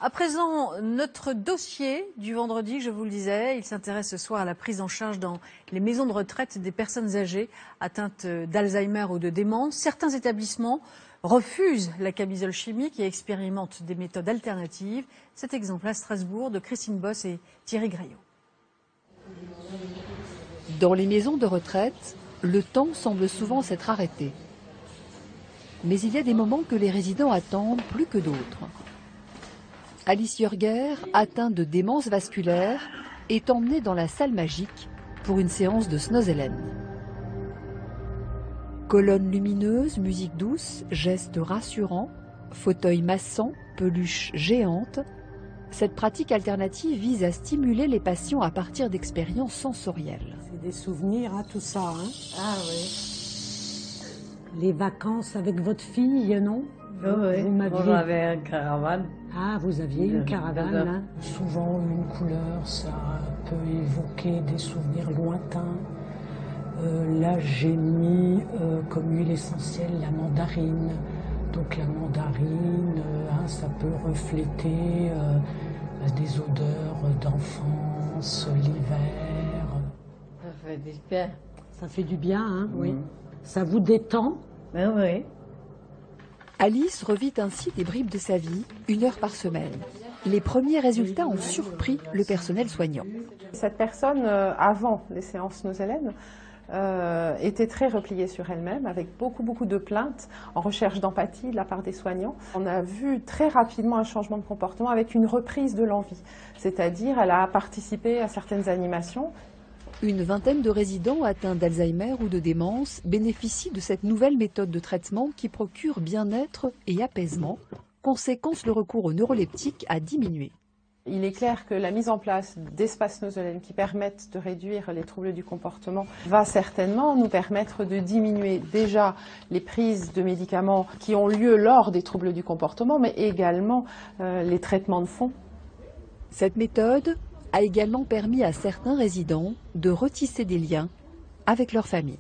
À présent, notre dossier du vendredi, je vous le disais, il s'intéresse ce soir à la prise en charge dans les maisons de retraite des personnes âgées atteintes d'Alzheimer ou de démence. Certains établissements refusent la camisole chimique et expérimentent des méthodes alternatives. Cet exemple à Strasbourg de Christine Boss et Thierry Graillot. Dans les maisons de retraite, le temps semble souvent s'être arrêté. Mais il y a des moments que les résidents attendent plus que d'autres. Alice Jurger, atteinte de démence vasculaire, est emmenée dans la salle magique pour une séance de Snozelen. Colonnes lumineuses, musique douce, gestes rassurants, fauteuils massants, peluches géantes. Cette pratique alternative vise à stimuler les patients à partir d'expériences sensorielles. C'est des souvenirs, hein, tout ça. Hein. Ah oui. Les vacances avec votre fille, non? Oui, on avait une caravane. Ah, vous aviez une caravane, hein. Souvent, une couleur, ça peut évoquer des souvenirs lointains. Là, j'ai mis comme huile essentielle la mandarine. Donc la mandarine, ça peut refléter des odeurs d'enfance, l'hiver. Ça fait du bien. Ça fait du bien, hein, oui. Ça vous détend? Ben oui. Alice revit ainsi des bribes de sa vie, 1 heure par semaine. Les premiers résultats ont surpris le personnel soignant. Cette personne, avant les séances Snozelen, était très repliée sur elle-même, avec beaucoup de plaintes en recherche d'empathie de la part des soignants. On a vu très rapidement un changement de comportement avec une reprise de l'envie. C'est-à-dire, elle a participé à certaines animations. Une vingtaine de résidents atteints d'Alzheimer ou de démence bénéficient de cette nouvelle méthode de traitement qui procure bien-être et apaisement. Conséquence, le recours aux neuroleptiques a diminué. Il est clair que la mise en place d'espaces Snozelen qui permettent de réduire les troubles du comportement va certainement nous permettre de diminuer déjà les prises de médicaments qui ont lieu lors des troubles du comportement, mais également les traitements de fond. Cette méthode a également permis à certains résidents de retisser des liens avec leur famille.